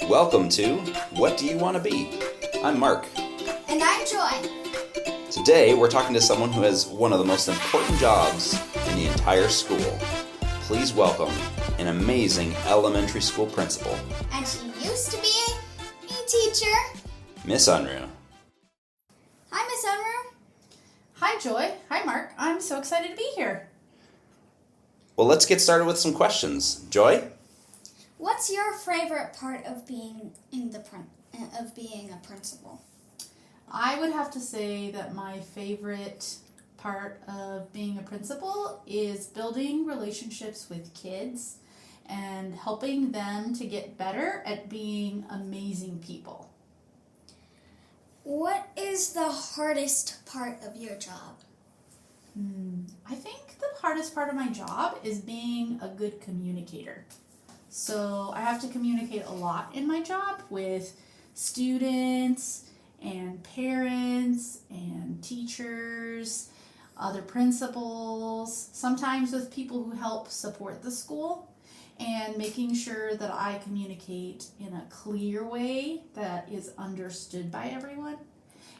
Welcome to What Do You Want to Be? I'm Mark. And I'm Joy. Today we're talking to someone who has one of the most important jobs in the entire school. Please welcome an amazing elementary school principal. And she used to be a teacher. Miss Unruh. Hi, Miss Unruh. Hi, Joy. Hi, Mark. I'm so excited to be here. Well, let's get started with some questions. Joy? What's your favorite part of being a principal? I would have to say that my favorite part of being a principal is building relationships with kids and helping them to get better at being amazing people. What is the hardest part of your job? I think the hardest part of my job is being a good communicator. So I have to communicate a lot in my job with students and parents and teachers, other principals, sometimes with people who help support the school, and making sure that I communicate in a clear way that is understood by everyone.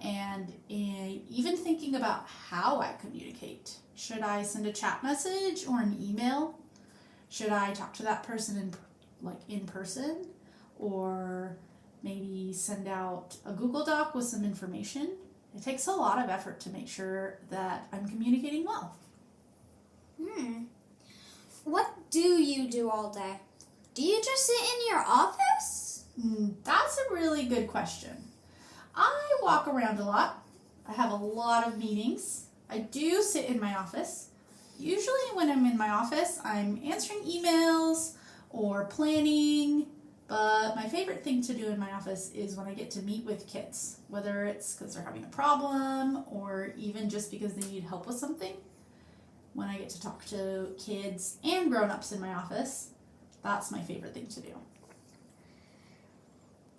And even thinking about how I communicate. Should I send a chat message or an email? Should I talk to that person in person? Or maybe send out a Google Doc with some information? It takes a lot of effort to make sure that I'm communicating well. What do you do all day? Do you just sit in your office? That's a really good question. I walk around a lot. I have a lot of meetings. I do sit in my office. Usually when I'm in my office, I'm answering emails or planning, but my favorite thing to do in my office is when I get to meet with kids, whether it's because they're having a problem or even just because they need help with something. When I get to talk to kids and grown-ups in my office, that's my favorite thing to do.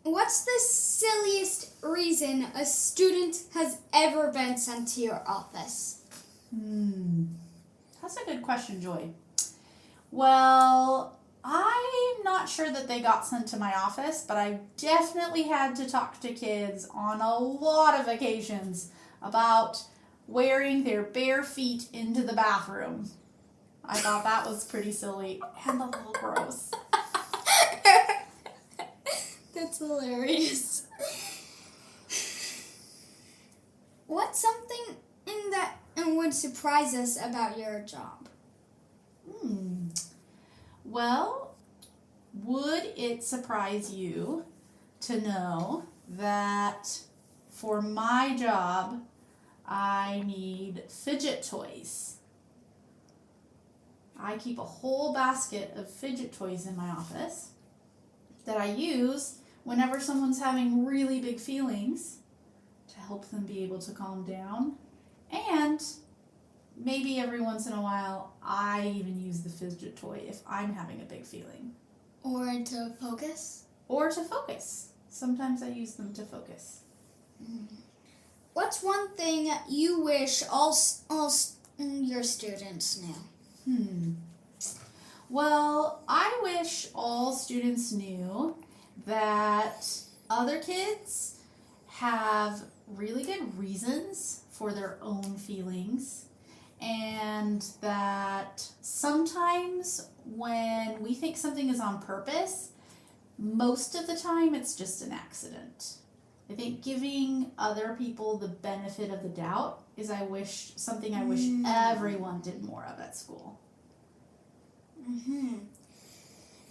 What's the silliest reason a student has ever been sent to your office? That's a good question, Joy. Well, I'm not sure that they got sent to my office, but I definitely had to talk to kids on a lot of occasions about wearing their bare feet into the bathroom. I thought that was pretty silly and a little gross. That's hilarious. What's something that would surprise us about your job? Well, would it surprise you to know that for my job, I need fidget toys? I keep a whole basket of fidget toys in my office that I use whenever someone's having really big feelings to help them be able to calm down. And maybe every once in a while, I even use the fidget toy if I'm having a big feeling. Or to focus? Or to focus. Sometimes I use them to focus. What's one thing you wish all your students knew? Well, I wish all students knew that other kids have really good reasons for their own feelings, and that sometimes when we think something is on purpose, most of the time it's just an accident. I think giving other people the benefit of the doubt is something I wish everyone did more of at school.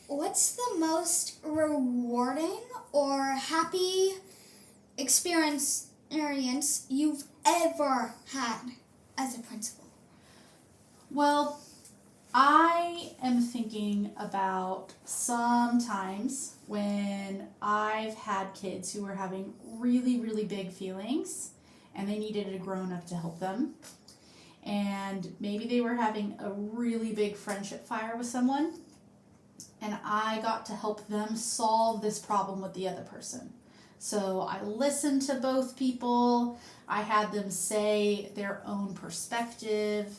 What's the most rewarding or happy experience you've ever had as a principal? Well, I am thinking about sometimes when I've had kids who were having really, really big feelings and they needed a grown-up to help them. And maybe they were having a really big friendship fire with someone, and I got to help them solve this problem with the other person. So I listened to both people. I had them say their own perspective.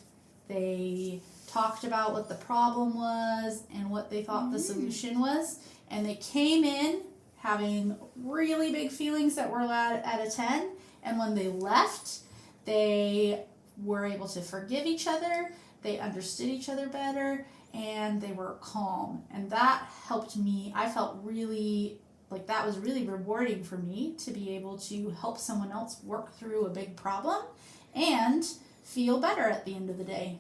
They talked about what the problem was and what they thought the solution was. And they came in having really big feelings that were allowed at a 10, and when they left, they were able to forgive each other, they understood each other better, and they were calm. And that helped me. I felt really like that was really rewarding for me to be able to help someone else work through a big problem and feel better at the end of the day.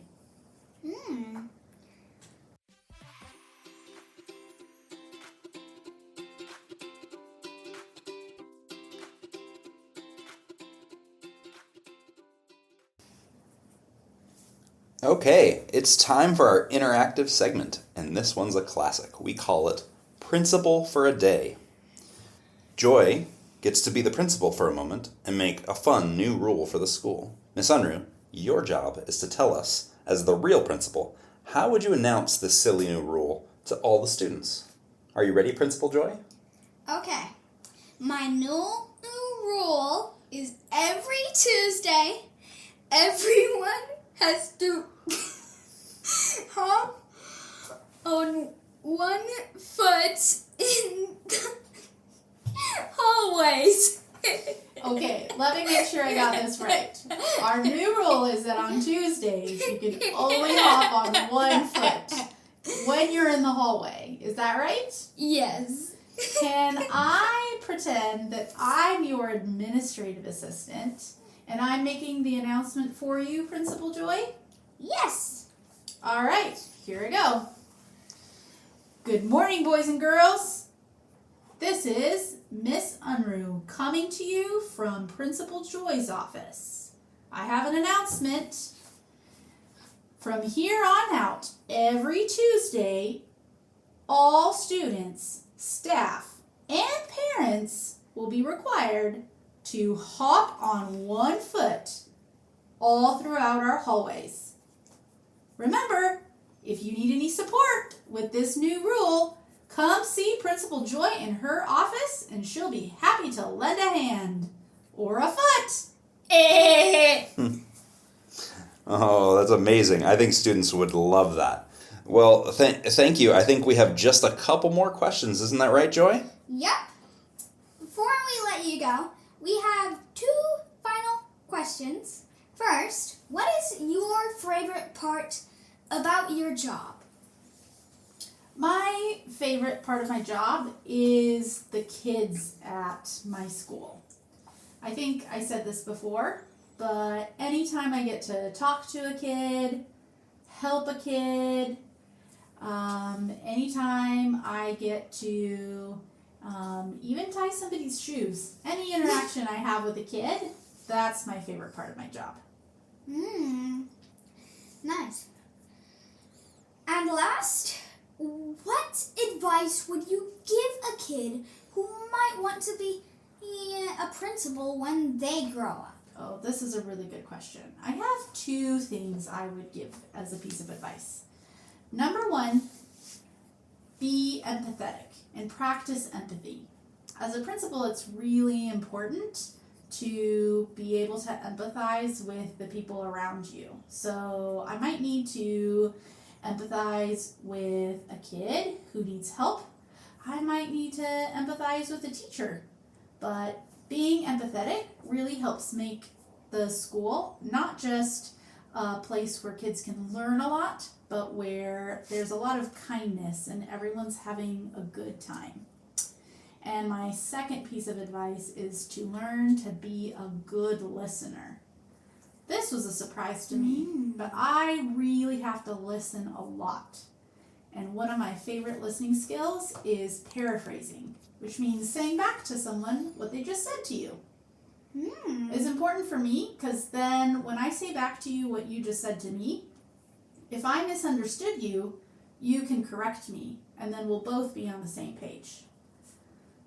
Okay, it's time for our interactive segment, and this one's a classic. We call it Principal for a Day. Joy gets to be the principal for a moment and make a fun new rule for the school. Miss Unruh, your job is to tell us, as the real principal, how would you announce this silly new rule to all the students? Are you ready, Principal Joy? Okay. My new rule is every Tuesday, everyone has to hop on one foot in the hallways. Okay, let me make sure I got this right. Our new rule is that on Tuesdays, you can only hop on one foot when you're in the hallway. Is that right? Yes. Can I pretend that I'm your administrative assistant and I'm making the announcement for you, Principal Joy? Yes. All right, here we go. Good morning, boys and girls. This is Miss Unruh coming to you from Principal Joy's office. I have an announcement. From here on out, every Tuesday, all students, staff, and parents will be required to hop on one foot all throughout our hallways. Remember, if you need any support with this new rule, come see Principal Joy in her office and she'll be happy to lend a hand. Or a foot. Oh, that's amazing. I think students would love that. Well, thank you. I think we have just a couple more questions. Isn't that right, Joy? Yep. Before we let you go, we have two final questions. First, what is your favorite part about your job? My favorite part of my job is the kids at my school. I think I said this before, but anytime I get to talk to a kid, help a kid, anytime I get to even tie somebody's shoes, any interaction I have with a kid, that's my favorite part of my job. Nice. And last, what advice would you give a kid who might want to be a principal when they grow up? Oh, this is a really good question. I have two things I would give as a piece of advice. Number one, be empathetic and practice empathy. As a principal, it's really important to be able to empathize with the people around you. So I might need to empathize with a kid who needs help. I might need to empathize with a teacher. But being empathetic really helps make the school not just a place where kids can learn a lot, but where there's a lot of kindness and everyone's having a good time. And my second piece of advice is to learn to be a good listener. This was a surprise to me, but I really have to listen a lot. And one of my favorite listening skills is paraphrasing, which means saying back to someone what they just said to you. It's important for me because then when I say back to you what you just said to me, if I misunderstood you, you can correct me, and then we'll both be on the same page.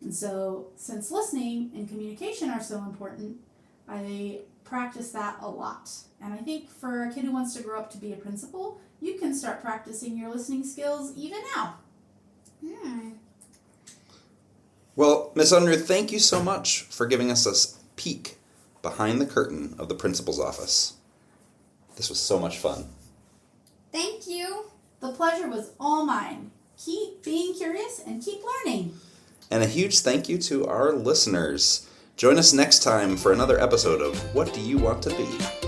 And so, since listening and communication are so important, I practice that a lot. And I think for a kid who wants to grow up to be a principal, you can start practicing your listening skills even now. Well, Miss Unruh, thank you so much for giving us a peek behind the curtain of the principal's office. This was so much fun. Thank you. The pleasure was all mine. Keep being curious and keep learning. And a huge thank you to our listeners. Join us next time for another episode of What Do You Want to Be?